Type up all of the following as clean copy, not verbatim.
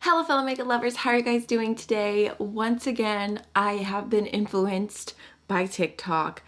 Hello fellow makeup lovers, how are you guys doing today? Once again, I have been influenced by TikTok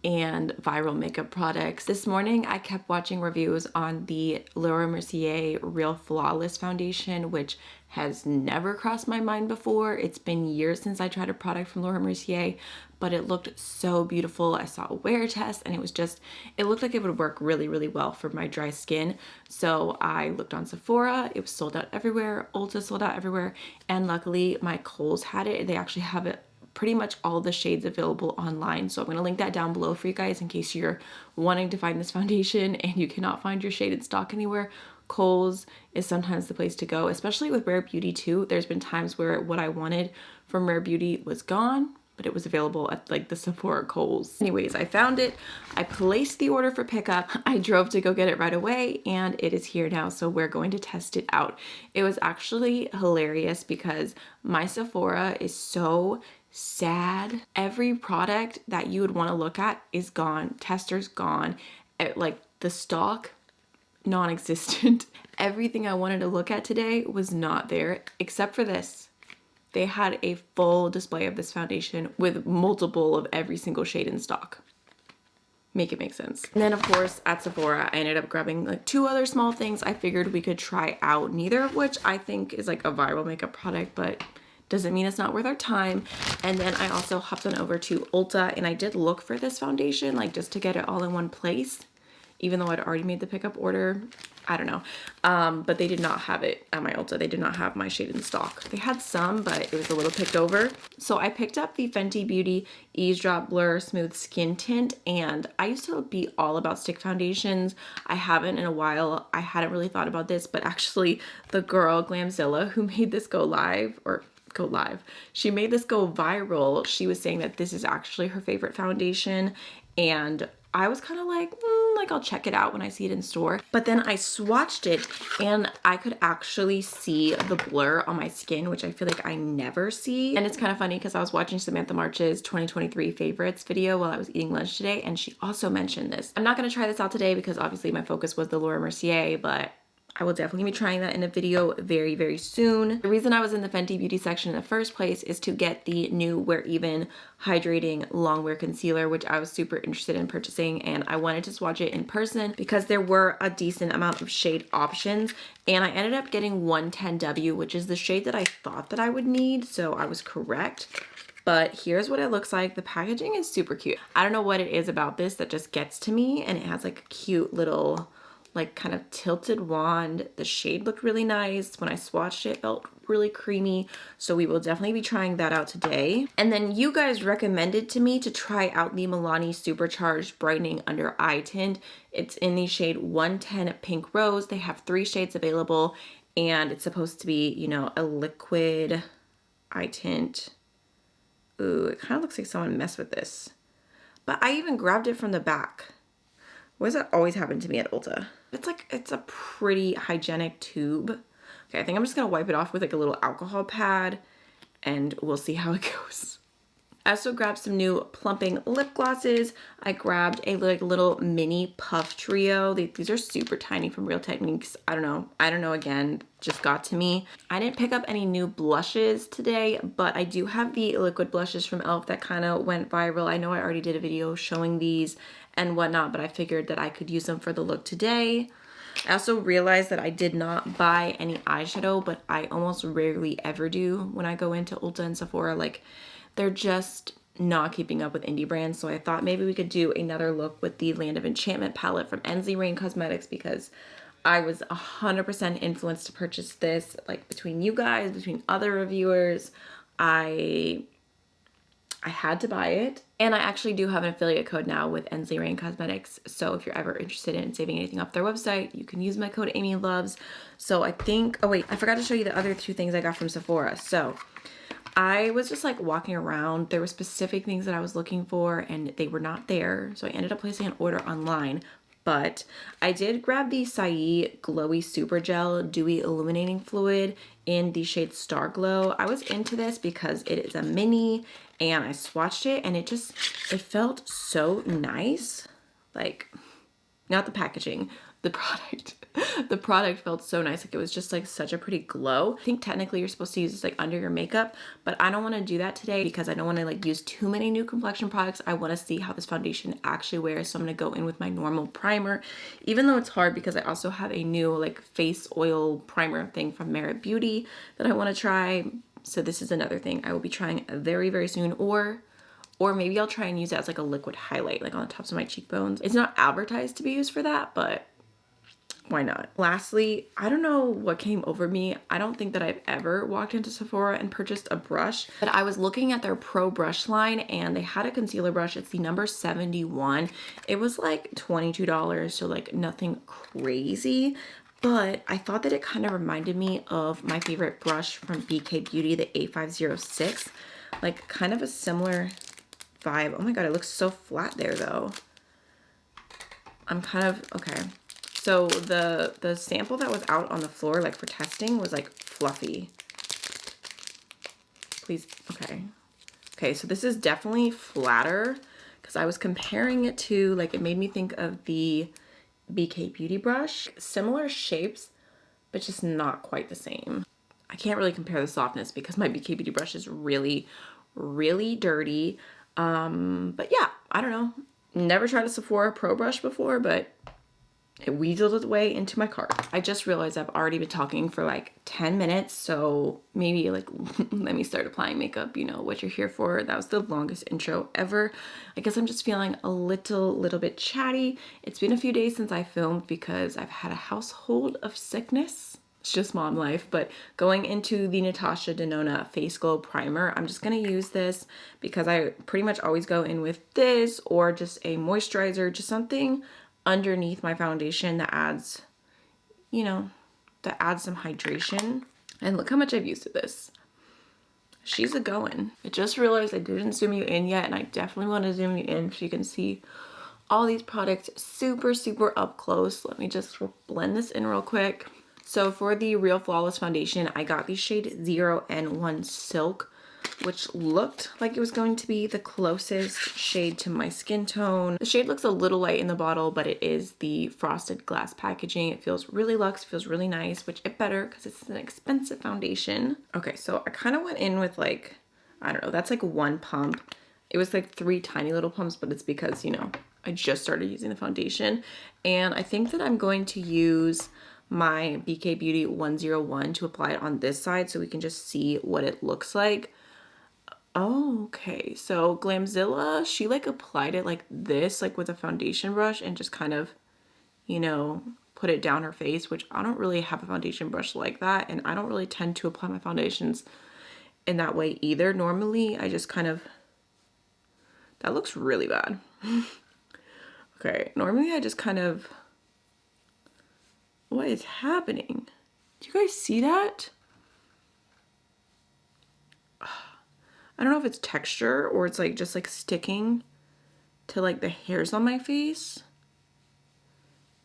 and viral makeup products. This morning I kept watching reviews on the Mercier Real Flawless Foundation, which has never crossed my mind before. It's been years since I tried a product from Mercier, but it looked so beautiful. I saw a wear test and it looked like it would work really, really well for my dry skin. So I looked on Sephora, it was sold out everywhere, Ulta sold out everywhere, and luckily my Kohl's had it. They actually have it pretty much all the shades available online. So I'm going to link that down below for you guys in case you're wanting to find this foundation and you cannot find your shade in stock anywhere. Kohl's is sometimes the place to go, especially with Rare Beauty too. There's been times where what I wanted from Rare Beauty was gone, but it was available at like the Sephora Kohl's. Anyways, I found it. I placed the order for pickup. I drove to go get it right away and it is here now. So we're going to test it out. It was actually hilarious because my Sephora is so sad. Every product that you would want to look at is gone. Tester's gone. Like the stock, non-existent. Everything I wanted to look at today was not there except for this. They had a full display of this foundation with multiple of every single shade in stock. Make it make sense. And then of course at Sephora, I ended up grabbing like 2 other small things I figured we could try out, neither of which I think is like a viral makeup product, but doesn't mean it's not worth our time. And then I also hopped on over to Ulta and I did look for this foundation, like just to get it all in one place, even though I'd already made the pickup order. I don't know. But they did not have it at my Ulta. They did not have my shade in stock. They had some, but it was a little picked over. So I picked up the Fenty Beauty Eavesdrop Blur Smooth Skin Tint, and I used to be all about stick foundations. I haven't in a while. I hadn't really thought about this, but actually the girl Glamzilla who made this go live, she made this go viral. She was saying that this is actually her favorite foundation, and I was kind of like, I'll check it out when I see it in store. But then I swatched it and I could actually see the blur on my skin, which I feel like I never see. And it's kind of funny because I was watching Samantha March's 2023 favorites video while I was eating lunch today, and she also mentioned this. I'm not going to try this out today because obviously my focus was the Laura Mercier, but I will definitely be trying that in a video very, very soon. The reason I was in the Fenty Beauty section in the first place is to get the new Wear Even Hydrating Longwear Concealer, which I was super interested in purchasing, and I wanted to swatch it in person because there were a decent amount of shade options, and I ended up getting 110W, which is the shade that I thought that I would need, so I was correct. But here's what it looks like. The packaging is super cute. I don't know what it is about this that just gets to me, and it has like a cute little like kind of tilted wand. The shade looked really nice. When I swatched it, felt really creamy. So we will definitely be trying that out today. And then you guys recommended to me to try out the Milani Supercharged Brightening Under Eye Tint. It's in the shade 110 Pink Rose. They have 3 shades available, and it's supposed to be, you know, a liquid eye tint. Ooh, it kind of looks like someone messed with this. But I even grabbed it from the back. Why does that always happen to me at Ulta? It's a pretty hygienic tube. Okay, I think I'm just gonna wipe it off with like a little alcohol pad and we'll see how it goes. I also grabbed some new plumping lip glosses. I grabbed a little mini puff trio. These are super tiny from Real Techniques. I don't know, again, just got to me. I didn't pick up any new blushes today, but I do have the liquid blushes from e.l.f. that kind of went viral. I know I already did a video showing these and whatnot, but I figured that I could use them for the look today. I also realized that I did not buy any eyeshadow, but I almost rarely ever do when I go into Ulta and Sephora. Like, they're just not keeping up with indie brands. So I thought maybe we could do another look with the Land of Enchantment palette from Ensley Rain Cosmetics, because I was 100% influenced to purchase this, like between you guys, between other reviewers. I had to buy it. And I actually do have an affiliate code now with Ensley Rain Cosmetics. So if you're ever interested in saving anything off their website, you can use my code AMYLOVES. So I think, oh wait, I forgot to show you the other 2 things I got from Sephora. So I was just like walking around. There were specific things that I was looking for and they were not there. So I ended up placing an order online. But I did grab the Saie Glowy Super Gel Dewy Illuminating Fluid in the shade Star Glow. I was into this because it is a mini and I swatched it and it felt so nice. Like, not the packaging, the product. The product felt so nice. Like it was just like such a pretty glow. I think technically you're supposed to use this like under your makeup, but I don't want to do that today because I don't want to like use too many new complexion products. I want to see how this foundation actually wears. So I'm going to go in with my normal primer, even though it's hard because I also have a new like face oil primer thing from Merit Beauty that I want to try. So this is another thing I will be trying very, very soon, or maybe I'll try and use it as like a liquid highlight, like on the tops of my cheekbones. It's not advertised to be used for that, but why not? Lastly, I don't know what came over me. I don't think that I've ever walked into Sephora and purchased a brush, but I was looking at their Pro brush line and they had a concealer brush. It's the number 71. It was like $22, so like nothing crazy. But I thought that it kind of reminded me of my favorite brush from BK Beauty, the A506. Like kind of a similar vibe. Oh my god, it looks so flat there though. I'm kind of, okay. So the sample that was out on the floor, like for testing, was like fluffy. Please, okay. Okay, so this is definitely flatter because I was comparing it to, like, it made me think of the BK Beauty brush. Similar shapes, but just not quite the same. I can't really compare the softness because my BK Beauty brush is really, really dirty. But yeah, I don't know. Never tried a Sephora Pro brush before, but it weaseled its way into my cart. I just realized I've already been talking for like 10 minutes, so maybe like let me start applying makeup, you know, what you're here for. That was the longest intro ever. I guess I'm just feeling a little bit chatty. It's been a few days since I filmed because I've had a household of sickness. It's just mom life. But going into the Natasha Denona Face Glow Primer, I'm just gonna use this because I pretty much always go in with this or just a moisturizer, just something underneath my foundation that adds, you know, that adds some hydration. And look how much I've used of this. She's a going. I just realized I didn't zoom you in yet, and I definitely want to zoom you in so you can see all these products super up close. Let me just blend this in real quick. So for the Real Flawless foundation, I got the shade 0N1 Silk, which looked like it was going to be the closest shade to my skin tone. The shade looks a little light in the bottle, but it is the frosted glass packaging. It feels really luxe, feels really nice, which it better because it's an expensive foundation. Okay, so I kind of went in with like, I don't know, that's like one pump. It was like 3 tiny little pumps, but it's because, you know, I just started using the foundation. And I think that I'm going to use my BK Beauty 101 to apply it on this side so we can just see what it looks like. Oh, okay. So Glamzilla, she like applied it like this, like with a foundation brush and just kind of, you know, put it down her face, which I don't really have a foundation brush like that. And I don't really tend to apply my foundations in that way either. Normally, I just kind of, that looks really bad. Okay, normally I just kind of, what is happening? Do you guys see that? I don't know if it's texture or it's like just like sticking to like the hairs on my face.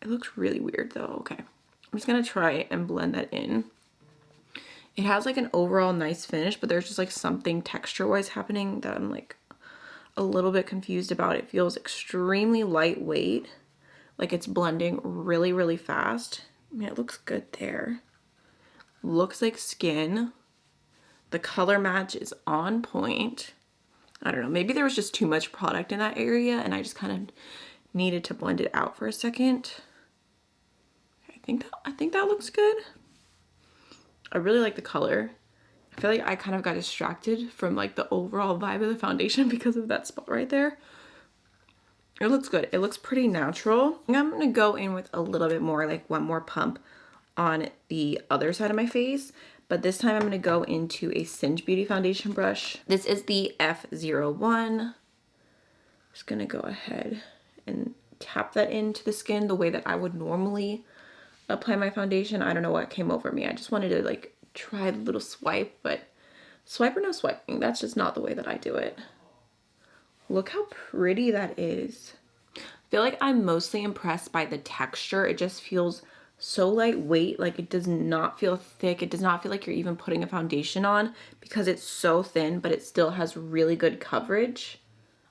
It looks really weird though. Okay, I'm just gonna try and blend that in. It has like an overall nice finish, but there's just like something texture-wise happening that I'm like a little bit confused about. It feels extremely lightweight, like it's blending really fast. I mean, it looks good there. Looks like skin. The color match is on point. I don't know, maybe there was just too much product in that area and I just kind of needed to blend it out for a second. I think that looks good. I really like the color. I feel like I kind of got distracted from like the overall vibe of the foundation because of that spot right there. It looks good. It looks pretty natural. I think I'm gonna go in with a little bit more, like one more pump on the other side of my face. But this time I'm going to go into a Singe Beauty foundation brush. This is the F01. Just going to go ahead and tap that into the skin the way that I would normally apply my foundation. I don't know what came over me. I just wanted to like try the little swipe, but swipe or no swiping, that's just not the way that I do it. Look how pretty that is. I feel like I'm mostly impressed by the texture. It just feels so lightweight, like it does not feel thick. It does not feel like you're even putting a foundation on because it's so thin, but it still has really good coverage.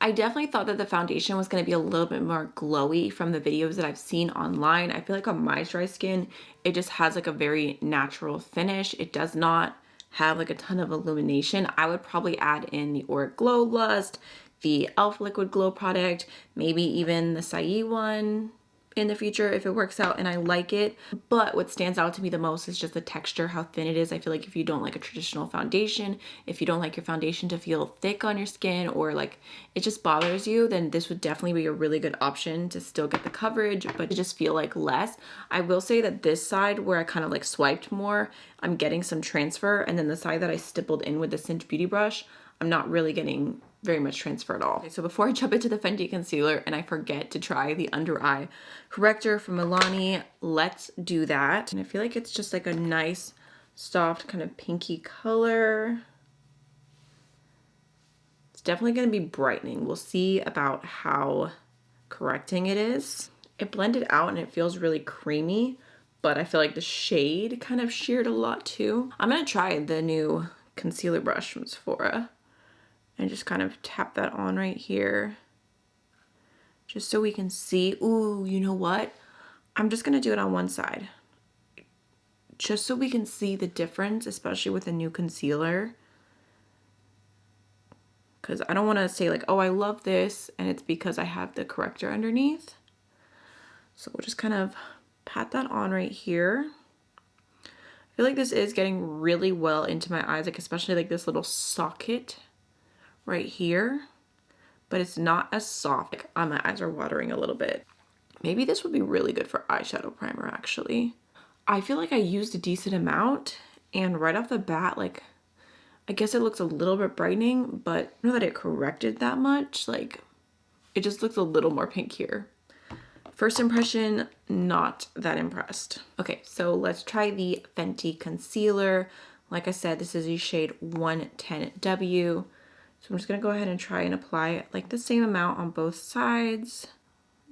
I definitely thought that the foundation was going to be a little bit more glowy from the videos that I've seen online. I feel like on my dry skin, it just has like a very natural finish. It does not have like a ton of illumination. I would probably add in the Auric Glow Lust, the e.l.f. Liquid Glow product, maybe even the Saie one in the future if it works out and I like it. But what stands out to me the most is just the texture, how thin it is. I feel like if you don't like a traditional foundation, if you don't like your foundation to feel thick on your skin, or like it just bothers you, then this would definitely be a really good option to still get the coverage but to just feel like less. I will say that this side where I kind of like swiped more, I'm getting some transfer, and then the side that I stippled in with the Cinch Beauty brush, I'm not really getting very much transfer at all. Okay, so before I jump into the Fenty concealer and I forget to try the under eye corrector from Milani, let's do that. And I feel like it's just like a nice, soft, kind of pinky color. It's definitely going to be brightening. We'll see about how correcting it is. It blended out and it feels really creamy, but I feel like the shade kind of sheared a lot too. I'm going to try the new concealer brush from Sephora and just kind of tap that on right here just so we can see. Ooh, you know what? I'm just gonna do it on one side just so we can see the difference, especially with a new concealer, because I don't want to say like, oh, I love this and it's because I have the corrector underneath. So we'll just kind of pat that on right here. I feel like this is getting really well into my eyes, like especially like this little socket right here, but it's not as soft. Like, my eyes are watering a little bit. Maybe this would be really good for eyeshadow primer actually. I feel like I used a decent amount, and right off the bat, like, I guess it looks a little bit brightening, but I don't know that it corrected that much. Like, it just looks a little more pink here. First impression, not that impressed. Okay, so let's try the Fenty concealer. Like I said, this is the shade 110W. So I'm just gonna go ahead and try and apply like the same amount on both sides.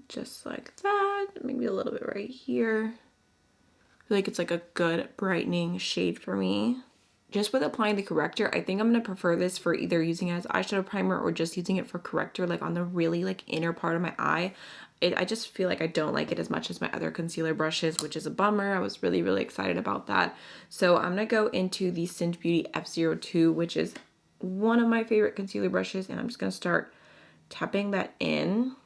Just like that, maybe a little bit right here. I feel like it's like a good brightening shade for me. Just with applying the corrector, I think I'm gonna prefer this for either using it as eyeshadow primer or just using it for corrector, like on the really like inner part of my eye. I just feel like I don't like it as much as my other concealer brushes, which is a bummer. I was really, really excited about that. So I'm gonna go into the Cinch Beauty F02, which is one of my favorite concealer brushes, and I'm just gonna start tapping that in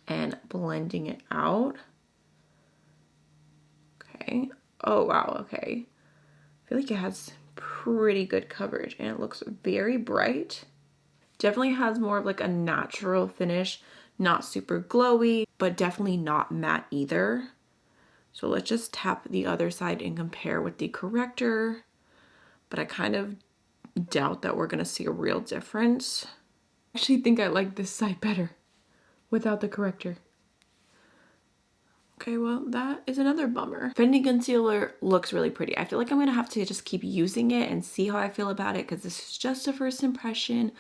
and blending it out. Okay. Oh wow, okay. I feel like it has pretty good coverage and it looks very bright. Definitely has more of like a natural finish, not super glowy, but definitely not matte either. So let's just tap the other side and compare with the corrector, but I kind of doubt that we're gonna see a real difference. I actually think I like this side better without the corrector. Okay, well, that is another bummer. Fenty concealer looks really pretty. I feel like I'm gonna have to just keep using it and see how I feel about it, because this is just a first impression.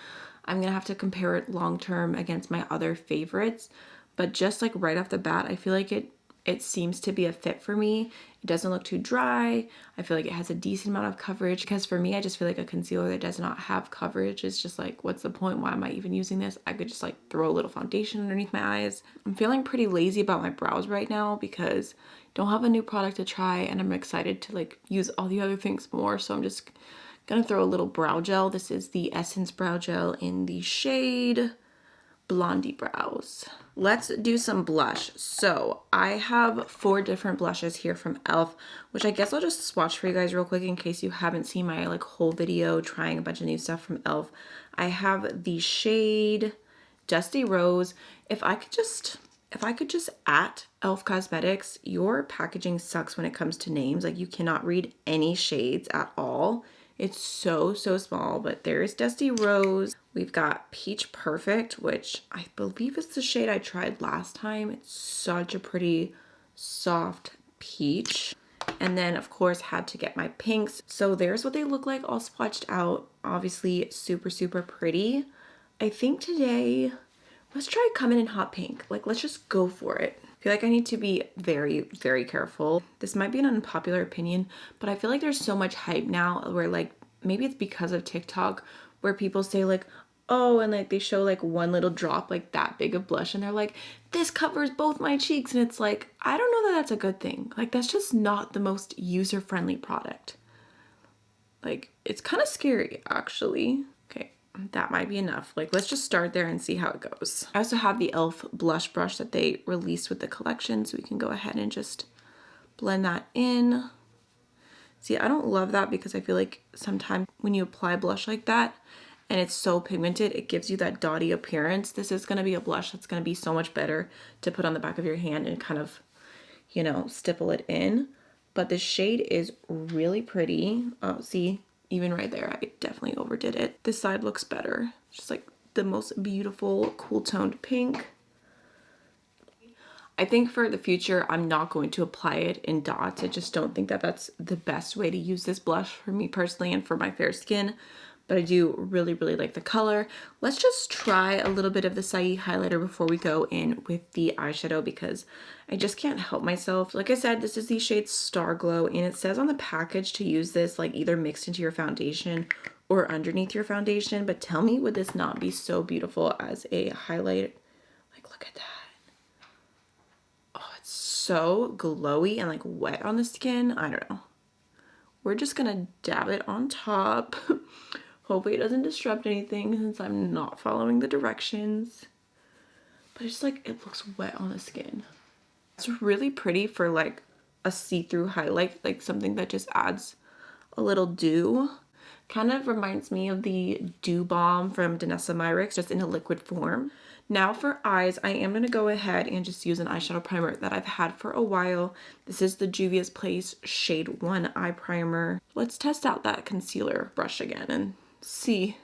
I'm gonna have to compare it long term against my other favorites, but just like right off the bat, I feel like it seems to be a fit for me. It doesn't look too dry. I feel like it has a decent amount of coverage, because for me, I just feel like a concealer that does not have coverage is just like, what's the point? Why am I even using this? I could just like throw a little foundation underneath my eyes. I'm feeling pretty lazy about my brows right now because I don't have a new product to try, and I'm excited to like use all the other things more. So I'm just gonna throw a little brow gel. This is the Essence Brow Gel in the shade Blondie Brows. Let's do some blush. So I have 4 different blushes here from e.l.f., which I guess I'll just swatch for you guys real quick in case you haven't seen my like whole video trying a bunch of new stuff from e.l.f. I have the shade Dusty Rose. If I could just at e.l.f. Cosmetics, your packaging sucks when it comes to names. Like, you cannot read any shades at all. It's so small, but there's Dusty Rose. We've got Peach Perfect, which I believe is the shade I tried last time. It's such a pretty soft peach. And then of course had to get my pinks. So there's what they look like all swatched out. Obviously super pretty. I think today, let's try coming in hot pink. Like, let's just go for it. I feel like I need to be very careful. This might be an unpopular opinion, but I feel like there's so much hype now where like, maybe it's because of TikTok, where people say like, oh, and like they show like one little drop, like that big of blush, and they're like, this covers both my cheeks. And it's like, I don't know that that's a good thing. Like, that's just not the most user-friendly product. Like, it's kind of scary, actually. Okay, that might be enough. Like, let's just start there and see how it goes. I also have the e.l.f. blush brush that they released with the collection, so we can go ahead and just blend that in. See, I don't love that because I feel like sometimes when you apply blush like that and it's so pigmented, it gives you that dotty appearance. This is going to be a blush that's going to be so much better to put on the back of your hand and kind of, you know, stipple it in. But the shade is really pretty. Oh, see, even right there, I definitely overdid it. This side looks better. Just like the most beautiful, cool toned pink. I think for the future, I'm not going to apply it in dots. I just don't think that that's the best way to use this blush for me personally and for my fair skin. But I do really, really like the color. Let's just try a little bit of the Saie highlighter before we go in with the eyeshadow because I just can't help myself. Like I said, this is the shade Star Glow, and it says on the package to use this like either mixed into your foundation or underneath your foundation. But tell me, would this not be so beautiful as a highlight? Like, look at that. So glowy and like wet on the skin. I don't know. We're just gonna dab it on top. Hopefully it doesn't disrupt anything since I'm not following the directions. But it's like, it looks wet on the skin. It's really pretty for like a see-through highlight, like something that just adds a little dew. Kind of reminds me of the Dew Balm from Danessa Myricks, just in a liquid form. Now for eyes, I am going to go ahead and just use an eyeshadow primer that I've had for a while. This is the Juvia's Place Shade 1 Eye Primer. Let's test out that concealer brush again and see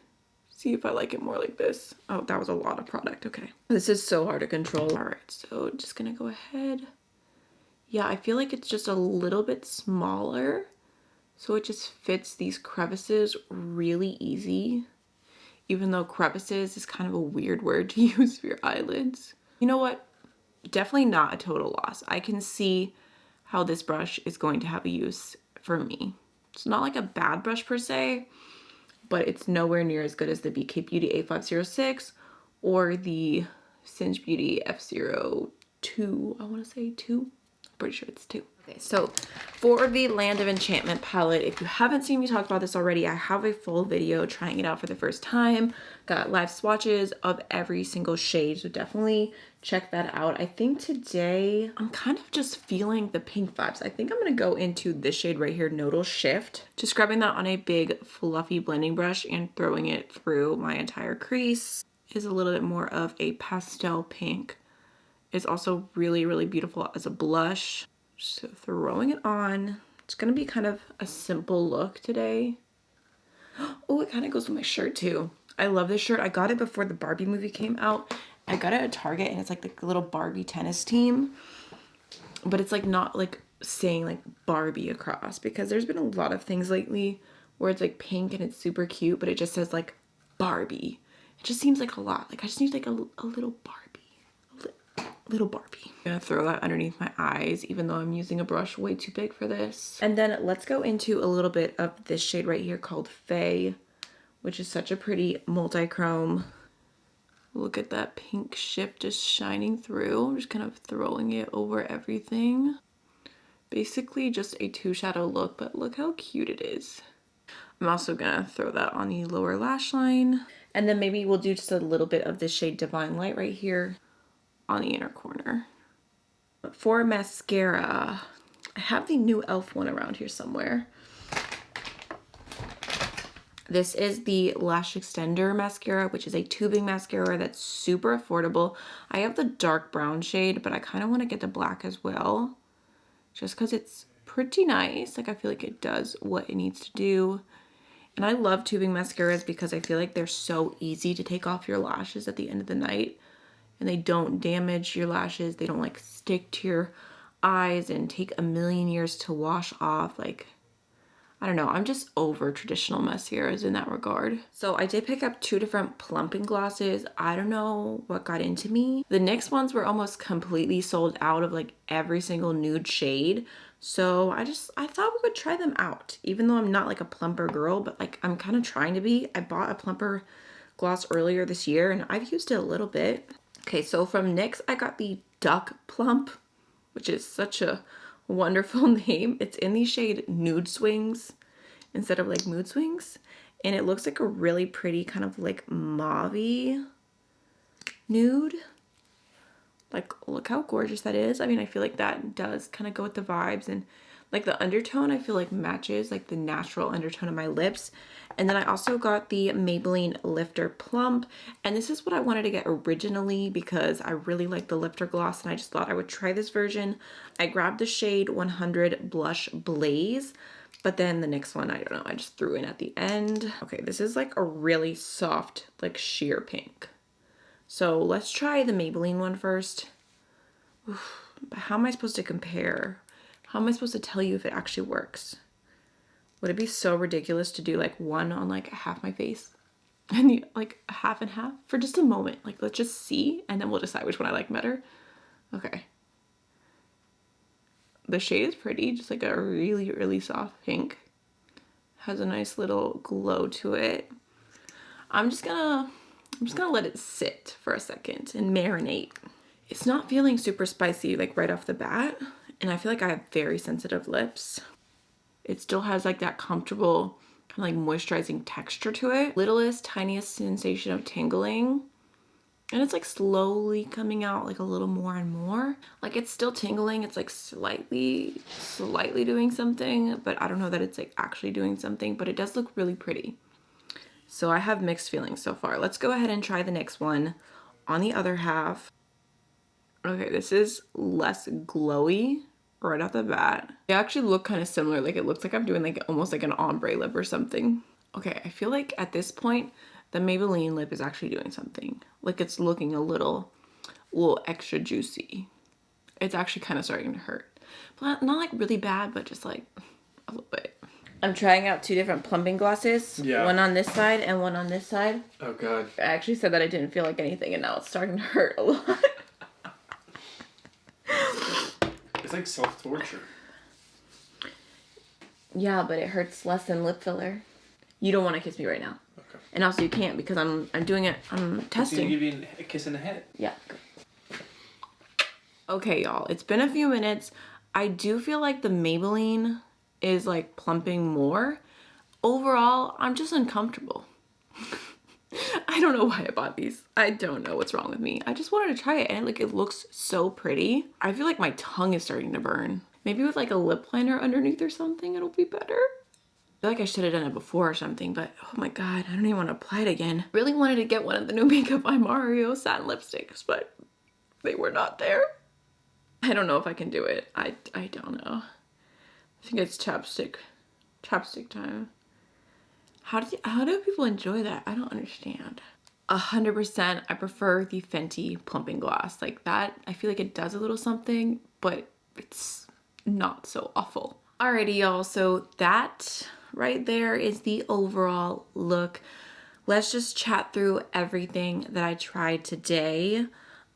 if I like it more like this. Oh, that was a lot of product. Okay. This is so hard to control. All right, so just going to go ahead. Yeah, I feel like it's just a little bit smaller, so it just fits these crevices really easy. Even though crevices is kind of a weird word to use for your eyelids. You know what? Definitely not a total loss. I can see how this brush is going to have a use for me. It's not like a bad brush per se, but it's nowhere near as good as the BK Beauty A506 or the Singe Beauty F02. I want to say 2. I'm pretty sure it's 2. Okay, so for the Land of Enchantment palette, if you haven't seen me talk about this already, I have a full video trying it out for the first time. Got live swatches of every single shade, so definitely check that out. I think today I'm kind of just feeling the pink vibes. I think I'm going to go into this shade right here, Nodal Shift. Just grabbing that on a big fluffy blending brush and throwing it through my entire crease. Is a little bit more of a pastel pink. It's also really, really beautiful as a blush. So throwing it on. It's going to be kind of a simple look today. Oh, it kind of goes with my shirt too. I love this shirt. I got it before the Barbie movie came out. I got it at Target and it's like the little Barbie tennis team. But it's like not like saying like Barbie across, because there's been a lot of things lately where it's like pink and it's super cute, but it just says like Barbie. It just seems like a lot. Like I just need like a little Barbie. Little Barbie. I'm gonna throw that underneath my eyes, even though I'm using a brush way too big for this. And then let's go into a little bit of this shade right here called Faye, which is such a pretty multi-chrome. Look at that pink shift just shining through. I'm just kind of throwing it over everything. Basically just a 2 shadow look, but look how cute it is. I'm also gonna throw that on the lower lash line. And then maybe we'll do just a little bit of this shade Divine Light right here on the inner corner. For mascara, I have the new e.l.f. one around here somewhere. This is the Lash Extender Mascara, which is a tubing mascara that's super affordable. I have the dark brown shade, but I kind of want to get the black as well, just because it's pretty nice. Like I feel like it does what it needs to do. And I love tubing mascaras because I feel like they're so easy to take off your lashes at the end of the night. And they don't damage your lashes. They don't like stick to your eyes and take a million years to wash off. Like, I don't know. I'm just over traditional mascaras in that regard. So I did pick up 2 different plumping glosses. I don't know what got into me. The NYX ones were almost completely sold out of like every single nude shade. So I thought we would try them out. Even though I'm not like a plumper girl, but like I'm kind of trying to be. I bought a plumper gloss earlier this year, and I've used it a little bit. Okay, so from NYX, I got the Duck Plump, which is such a wonderful name. It's in the shade Nude Swings instead of like Mood Swings. And it looks like a really pretty kind of like mauve-y nude. Like, look how gorgeous that is. I mean, I feel like that does kind of go with the vibes, and like the undertone I feel like matches like the natural undertone of my lips. And then I also got the Maybelline Lifter Plump, and this is what I wanted to get originally because I really like the Lifter gloss and I just thought I would try this version. I grabbed the shade 100 Blush Blaze, but then the next one, I don't know, I just threw in at the end. Okay, this is like a really soft, like sheer pink. So let's try the Maybelline one first. Oof, but how am I supposed to compare? How am I supposed to tell you if it actually works? Would it be so ridiculous to do like one on like half my face and the, like half and half for just a moment? Like, let's just see and then we'll decide which one I like better. Okay. The shade is pretty, just like a really, really soft pink. Has a nice little glow to it. I'm just gonna let it sit for a second and marinate. It's not feeling super spicy like right off the bat, and I feel like I have very sensitive lips. It still has like that comfortable kind of like moisturizing texture to it. Littlest, tiniest sensation of tingling. And it's like slowly coming out like a little more and more. Like it's still tingling. It's like slightly doing something, but I don't know that it's like actually doing something, but it does look really pretty. So I have mixed feelings so far. Let's go ahead and try the next one on the other half. Okay, this is less glowy right off the bat. They actually look kind of similar. Like it looks like I'm doing like almost like an ombre lip or something. Okay, I feel like at this point, the Maybelline lip is actually doing something. Like it's looking a little extra juicy. It's actually kind of starting to hurt. But not like really bad, but just like a little bit. I'm trying out two different plumping glosses. Yeah. One on this side and one on this side. Oh god. I actually said that I didn't feel like anything and now it's starting to hurt a lot. It's like self-torture. Yeah, but it hurts less than lip filler. You don't want to kiss me right now. Okay. And also you can't because I'm doing it, I'm testing. I'm gonna give you a kiss in the head. Yeah. Okay, y'all. It's been a few minutes. I do feel like the Maybelline is like plumping more. Overall, I'm just uncomfortable. I don't know why I bought these. I don't know what's wrong with me. I just wanted to try it and like it looks so pretty. I feel like my tongue is starting to burn. Maybe with like a lip liner underneath or something, it'll be better. I feel like I should have done it before or something, but oh my god, I don't even want to apply it again. Really wanted to get one of the new Makeup by Mario satin lipsticks, but they were not there. I don't know if I can do it. I don't know. I think it's chapstick time. How do people enjoy that? I don't understand. 100% I prefer the Fenty plumping gloss. Like that, I feel like it does a little something, but it's not so awful. Alrighty, y'all, so that right there is the overall look. Let's just chat through everything that I tried today.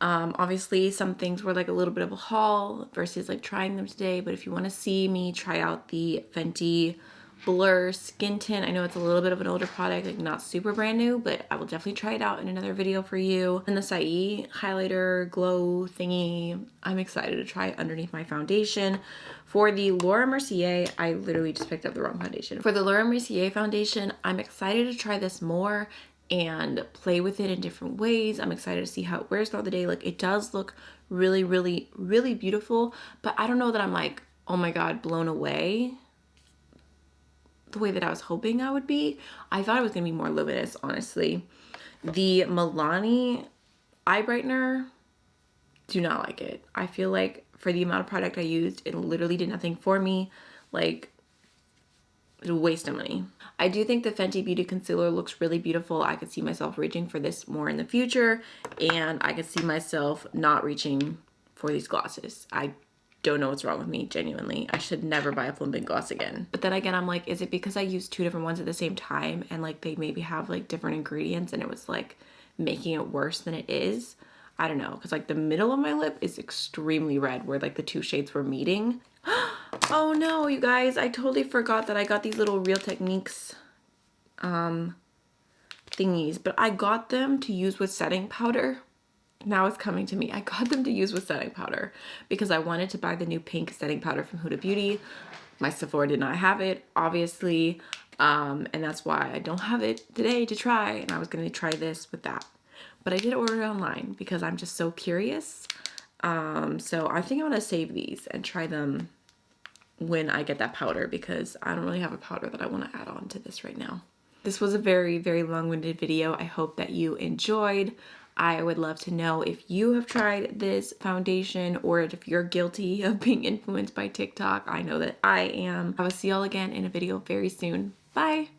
Obviously some things were like a little bit of a haul versus like trying them today, but if you want to see me try out the Fenty Blur Skin Tint, I know it's a little bit of an older product, like not super brand new, but I will definitely try it out in another video for you. And the Saie highlighter glow thingy, I'm excited to try underneath my foundation. For the Laura Mercier, I literally just picked up the wrong foundation. For the Laura Mercier foundation, I'm excited to try this more and play with it in different ways. I'm excited to see how it wears throughout the day. Like it does look really, really, really beautiful, but I don't know that I'm like, oh my god, blown away the way that I was hoping I would be. I thought it was gonna be more luminous, honestly. The Milani eye brightener, do not like it. I feel like for the amount of product I used, it literally did nothing for me. Like, it was a waste of money. I do think the Fenty Beauty Concealer looks really beautiful. I could see myself reaching for this more in the future, and I could see myself not reaching for these glosses. I don't know what's wrong with me, genuinely. I should never buy a plumping gloss again. But then again, I'm like, is it because I used two different ones at the same time and like they maybe have like different ingredients and it was like making it worse than it is? I don't know, because like the middle of my lip is extremely red where like the two shades were meeting. Oh no, you guys, I totally forgot that I got these little Real Techniques thingies thingies, but I got them to use with setting powder. Now it's coming to me. I got them to use with setting powder because I wanted to buy the new pink setting powder from Huda Beauty. My Sephora did not have it, obviously, and that's why I don't have it today to try, and I was going to try this with that. But I did order it online because I'm just so curious. So I think I'm going to save these and try them when I get that powder because I don't really have a powder that I want to add on to this right now. This was a very, very long-winded video. I hope that you enjoyed. I would love to know if you have tried this foundation or if you're guilty of being influenced by TikTok. I know that I am. I will see y'all again in a video very soon. Bye.